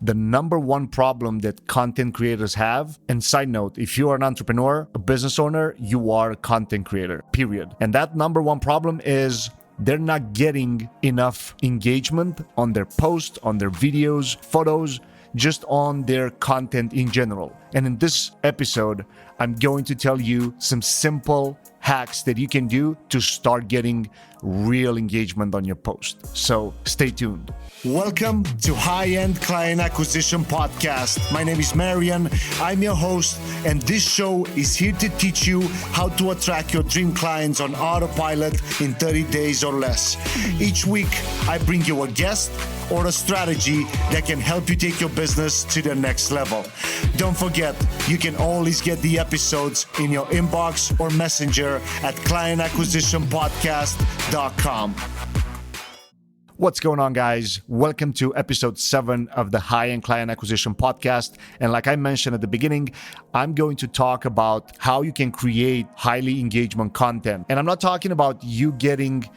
the number one problem that content creators have. And side note, if you are an entrepreneur, a business owner, you are a content creator, period. And that number one problem is they're not getting enough engagement on their posts, on their videos, photos, just on their content in general. And in this episode, I'm going to tell you some simple hacks that you can do to start getting real engagement on your post. So stay tuned. Welcome to High-End Client Acquisition Podcast. My name is Marian. I'm your host, and this show is here to teach you how to attract your dream clients on autopilot in 30 days or less. Each week, I bring you a guest or a strategy that can help you take your business to the next level. Don't forget, you can always get the episodes in your inbox or messenger at clientacquisitionpodcast.com. What's going on, guys? Welcome to episode 7 of the High-End Client Acquisition Podcast. And like I mentioned at the beginning, I'm going to talk about how you can create highly engagement content. And I'm not talking about you getting,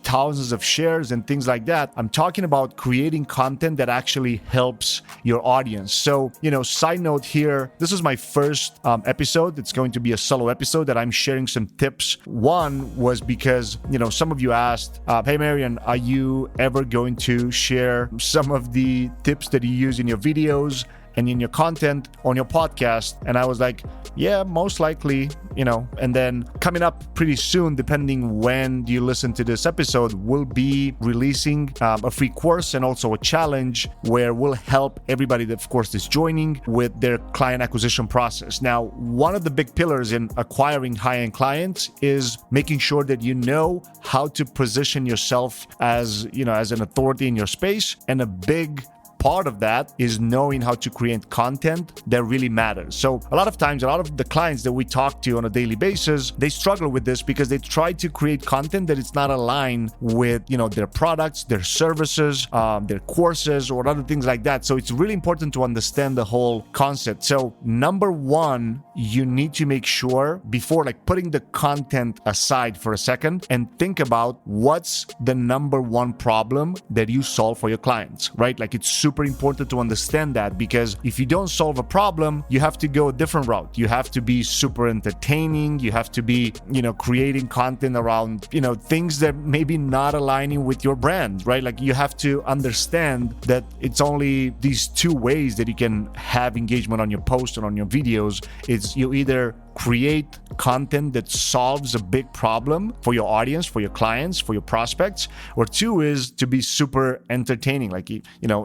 thousands of shares and things like that. I'm talking about creating content that actually helps your audience. So, side note here, this is my first episode. It's going to be a solo episode that I'm sharing some tips. One was because, some of you asked, hey, Marian, are you ever going to share some of the tips that you use in your videos and in your content on your podcast? And I was like, yeah, most likely, and then coming up pretty soon, depending when you listen to this episode, we'll be releasing a free course and also a challenge where we'll help everybody that, of course, is joining with their client acquisition process. Now, one of the big pillars in acquiring high-end clients is making sure that you know how to position yourself as an authority in your space. And a big part of that is knowing how to create content that really matters. So a lot of times, a lot of the clients that we talk to on a daily basis, they struggle with this because they try to create content that is not aligned with, their products, their services, their courses, or other things like that. So it's really important to understand the whole concept. So number one, you need to make sure before putting the content aside for a second and think about what's the number one problem that you solve for your clients, right? It's super important to understand that, because if you don't solve a problem, you have to go a different route. You have to be super entertaining. You have to be, creating content around, things that maybe not aligning with your brand, right? You have to understand that it's only these two ways that you can have engagement on your post and on your videos. It's you either create content that solves a big problem for your audience, for your clients, for your prospects, or two is to be super entertaining.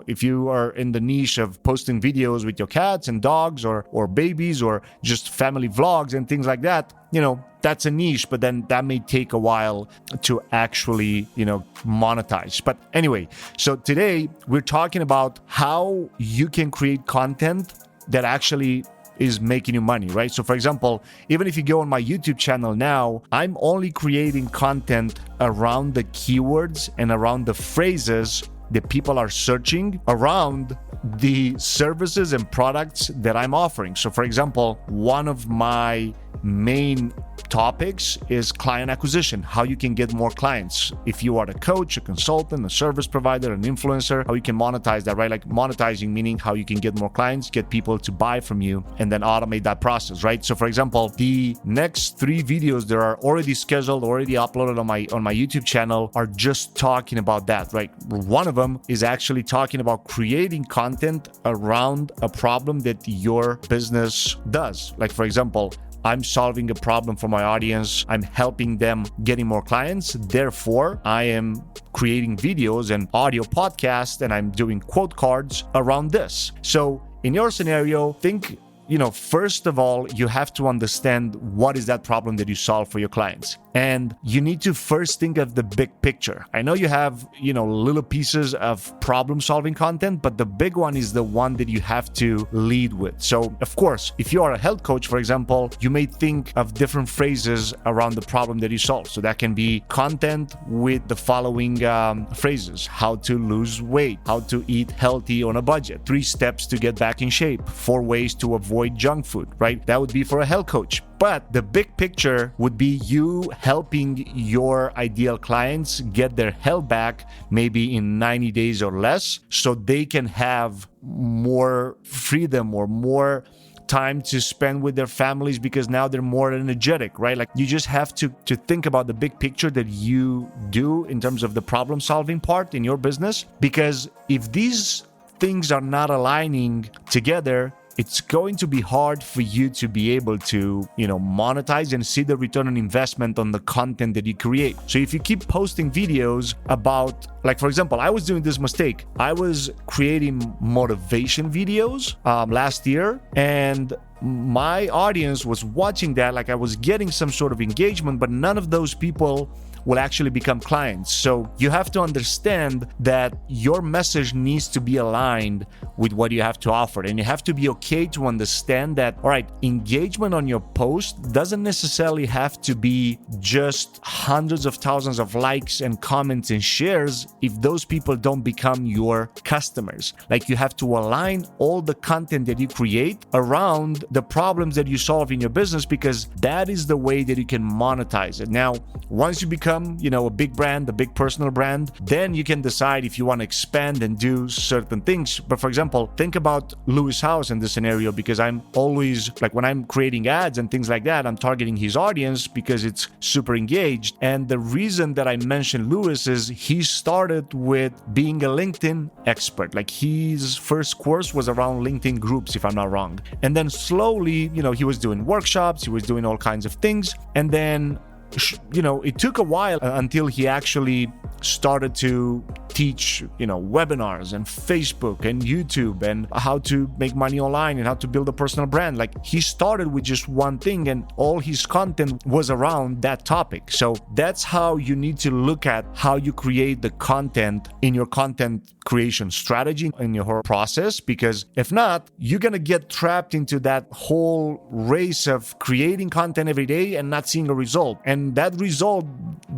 If you are in the niche of posting videos with your cats and dogs or babies or just family vlogs and things like that, that's a niche, but then that may take a while to actually, monetize. But anyway, so today we're talking about how you can create content that actually is making you money, right? So for example, even if you go on my YouTube channel now, I'm only creating content around the keywords and around the phrases that people are searching around the services and products that I'm offering. So for example, one of my main topics is client acquisition, how you can get more clients. If you are a coach, a consultant, a service provider, an influencer, how you can monetize that, right? Monetizing meaning how you can get more clients, get people to buy from you, and then automate that process, right? So for example, the next 3 videos that are already scheduled, already uploaded on my YouTube channel are just talking about that, right? One of them is actually talking about creating content around a problem that your business does. For example, I'm solving a problem for my audience. I'm helping them getting more clients. Therefore, I am creating videos and audio podcasts, and I'm doing quote cards around this. So in your scenario, think, first of all, you have to understand what is that problem that you solve for your clients. And you need to first think of the big picture. I know you have, little pieces of problem-solving content, but the big one is the one that you have to lead with. So, of course, if you are a health coach, for example, you may think of different phrases around the problem that you solve. So that can be content with the following phrases: how to lose weight, how to eat healthy on a budget, 3 steps to get back in shape, 4 ways to avoid avoid junk food, right? That would be for a health coach. But the big picture would be you helping your ideal clients get their health back maybe in 90 days or less, so they can have more freedom or more time to spend with their families because now they're more energetic, right? Like you just have to think about the big picture that you do in terms of the problem solving part in your business. Because if these things are not aligning together, it's going to be hard for you to be able to, monetize and see the return on investment on the content that you create. So if you keep posting videos about, like, for example, I was doing this mistake. I was creating motivation videos last year, and my audience was watching that. Like I was getting some sort of engagement, but none of those people will actually become clients. So you have to understand that your message needs to be aligned with what you have to offer. And you have to be okay to understand that, all right, engagement on your post doesn't necessarily have to be just hundreds of thousands of likes and comments and shares if those people don't become your customers. Like you have to align all the content that you create around the problems that you solve in your business, because that is the way that you can monetize it. Now, once you become a big brand, a big personal brand, then you can decide if you want to expand and do certain things. But for example, think about Lewis House in this scenario, because I'm always, like when I'm creating ads and things like that, I'm targeting his audience because it's super engaged. And the reason that I mentioned Lewis is he started with being a LinkedIn expert. Like his first course was around LinkedIn groups, if I'm not wrong. And then slowly, he was doing workshops, he was doing all kinds of things. And then it took a while until he actually started to teach, webinars and Facebook and YouTube and how to make money online and how to build a personal brand. Like he started with just one thing and all his content was around that topic. So that's how you need to look at how you create the content in your content creation strategy, in your whole process, because if not, you're going to get trapped into that whole race of creating content every day and not seeing a result. And that result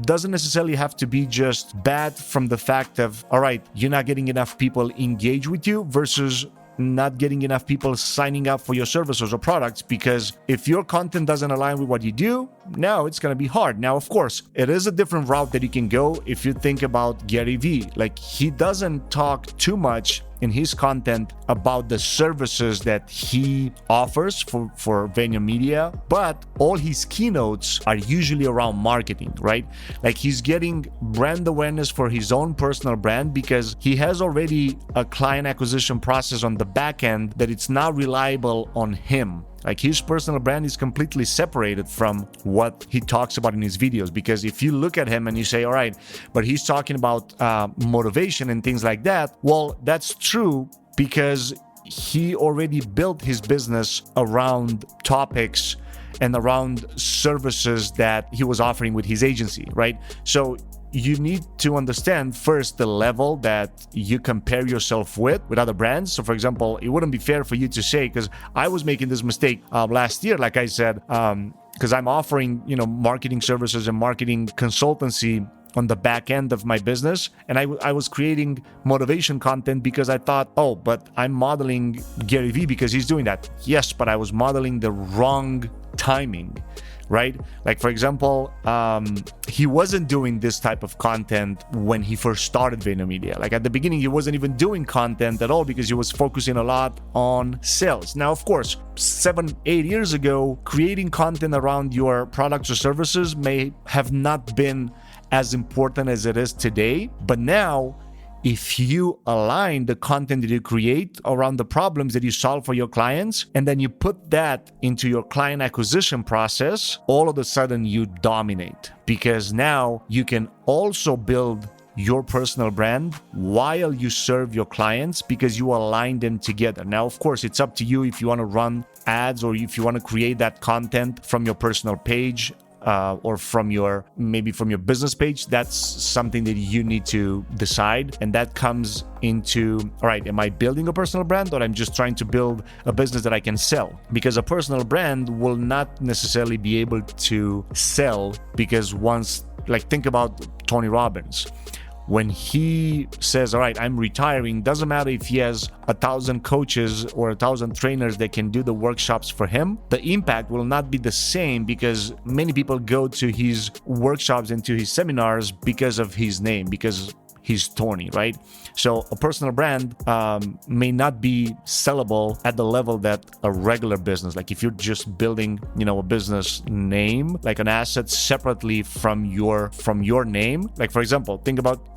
doesn't necessarily have to be just bad from the fact of, all right, you're not getting enough people engage with you versus not getting enough people signing up for your services or products. Because if your content doesn't align with what you do, now it's going to be hard. Now, of course, it is a different route that you can go if you think about Gary Vee. Like he doesn't talk too much in his content about the services that he offers for VaynerMedia, but all his keynotes are usually around marketing, right? Like he's getting brand awareness for his own personal brand because he has already a client acquisition process on the back end that it's not reliable on him. Like his personal brand is completely separated from what he talks about in his videos. Because if you look at him and you say, all right, but he's talking about motivation and things like that. Well, that's true because he already built his business around topics and around services that he was offering with his agency, right? So you need to understand first the level that you compare yourself with other brands. So for example, it wouldn't be fair for you to say, because I was making this mistake last year, like I said, because I'm offering, marketing services and marketing consultancy on the back end of my business. And I was creating motivation content because I thought, oh, but I'm modeling Gary Vee because he's doing that. Yes, but I was modeling the wrong timing, right? Like, for example, he wasn't doing this type of content when he first started VaynerMedia. Like at the beginning, he wasn't even doing content at all because he was focusing a lot on sales. Now, of course, 7-8 years ago, creating content around your products or services may have not been as important as it is today. But now, if you align the content that you create around the problems that you solve for your clients, and then you put that into your client acquisition process, all of a sudden you dominate, because now you can also build your personal brand while you serve your clients because you align them together. Now, of course, it's up to you if you want to run ads or if you want to create that content from your personal page or from your business page. That's something that you need to decide. And that comes into, all right, am I building a personal brand or I'm just trying to build a business that I can sell? Because a personal brand will not necessarily be able to sell, because once, like, think about Tony Robbins. when he says, all right, I'm retiring, doesn't matter if he has 1,000 coaches or 1,000 trainers that can do the workshops for him, the impact will not be the same, because many people go to his workshops and to his seminars because of his name, because he's Tony, right? So a personal brand may not be sellable at the level that a regular business, like if you're just building, a business name, like an asset separately from your name. Like, for example,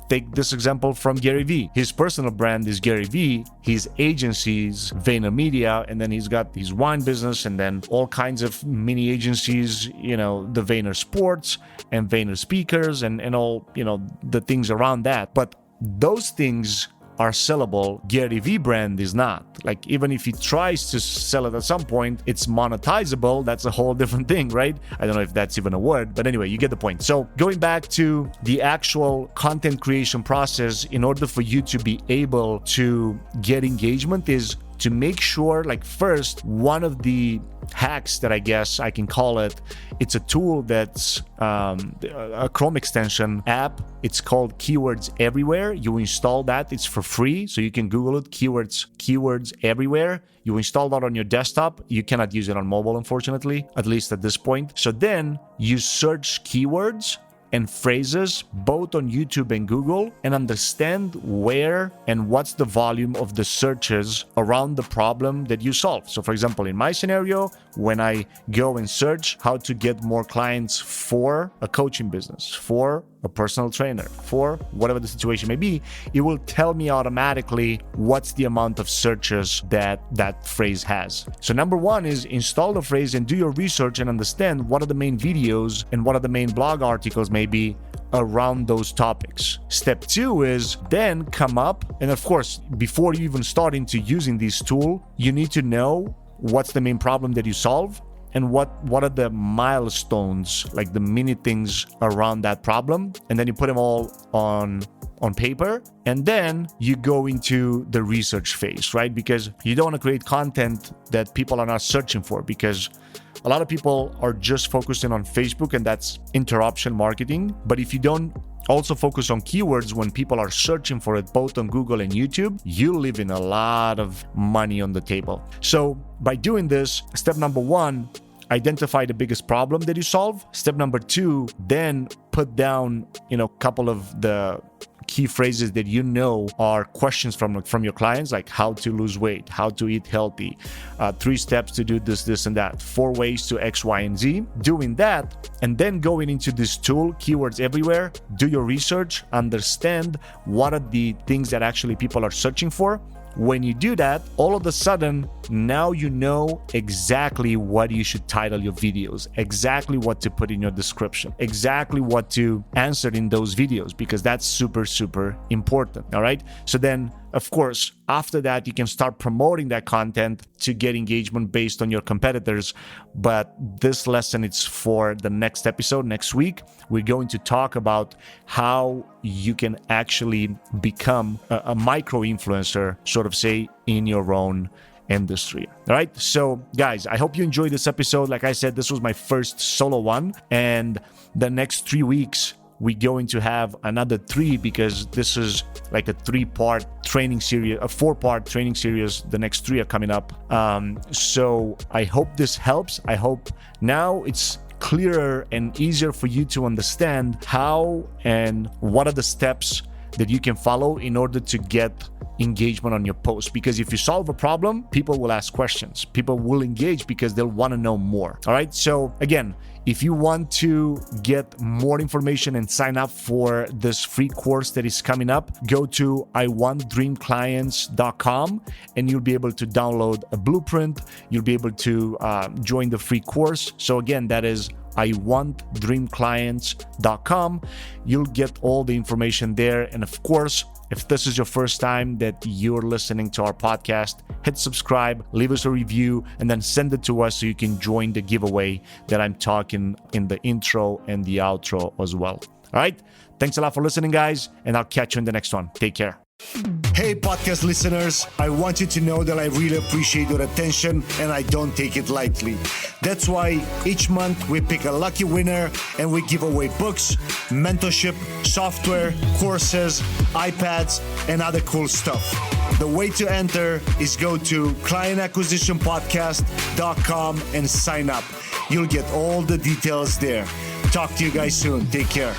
take this example from Gary Vee. His personal brand is Gary Vee, his agencies, VaynerMedia, and then he's got his wine business, and then all kinds of mini agencies, the Vayner Sports and Vayner Speakers and all, the things around that. But those things are sellable. Gary Vee brand is not. Like, even if he tries to sell it at some point, it's monetizable. That's a whole different thing, right? I don't know if that's even a word, but anyway, you get the point. So going back to the actual content creation process, in order for you to be able to get engagement, is to make sure, like, first, one of the hacks that I guess I can call it, it's a tool that's a Chrome extension app. It's called Keywords Everywhere. You install that. It's for free, so you can Google it, Keywords Everywhere. You install that on your desktop. You cannot use it on mobile, unfortunately, at least at this point. So then you search keywords and phrases both on YouTube and Google, and understand where and what's the volume of the searches around the problem that you solve. So for example, in my scenario, when I go and search how to get more clients for a coaching business, for a personal trainer, for whatever the situation may be, it will tell me automatically what's the amount of searches that phrase has. So number one is install the phrase and do your research and understand what are the main videos and what are the main blog articles maybe around those topics. Step two is then come up, and of course, before you even start into using this tool, you need to know what's the main problem that you solve, and what are the milestones, like the mini things around that problem, and then you put them all on paper, and then you go into the research phase, right? Because you don't want to create content that people are not searching for, because a lot of people are just focusing on Facebook, and that's interruption marketing. But if you don't also focus on keywords when people are searching for it, both on Google and YouTube, you leave in a lot of money on the table. So by doing this, step number one, identify the biggest problem that you solve. Step number two, then put down, a couple of the key phrases that are questions from your clients, like how to lose weight, how to eat healthy, 3 steps to do this and that, 4 ways to X, Y, and Z. Doing that, and then going into this tool, Keywords Everywhere, do your research, understand what are the things that actually people are searching for. When you do that, all of a sudden, now you know exactly what you should title your videos, exactly what to put in your description, exactly what to answer in those videos, because that's super, super important. All right. So then, of course, after that, you can start promoting that content to get engagement based on your competitors. But this lesson is for the next episode. Next week, we're going to talk about how you can actually become a micro influencer, sort of say, in your own industry. All right. So guys, I hope you enjoyed this episode. Like I said, this was my first solo one, and the next 3 weeks, we're going to have another 3, because this is like a 3-part training series, a 4-part training series. The next 3 are coming up. So I hope this helps. I hope now it's clearer and easier for you to understand how and what are the steps that you can follow in order to get engagement on your post. Because if you solve a problem, people will ask questions. People will engage because they'll want to know more. All right. So again, if you want to get more information and sign up for this free course that is coming up, go to iwantdreamclients.com and you'll be able to download a blueprint. You'll be able to join the free course. So again, that is iwantdreamclients.com. You'll get all the information there. And of course, if this is your first time that you're listening to our podcast, hit subscribe, leave us a review, and then send it to us so you can join the giveaway that I'm talking in the intro and the outro as well. All right. Thanks a lot for listening, guys, and I'll catch you in the next one. Take care. Hey, Hey, podcast listeners, I want you to know that I really appreciate your attention and I don't take it lightly. That's why each month we pick a lucky winner and we give away books, mentorship, software, courses, iPads, and other cool stuff. The way to enter is go to clientacquisitionpodcast.com and sign up. You'll get all the details there. Talk to you guys soon. Take care.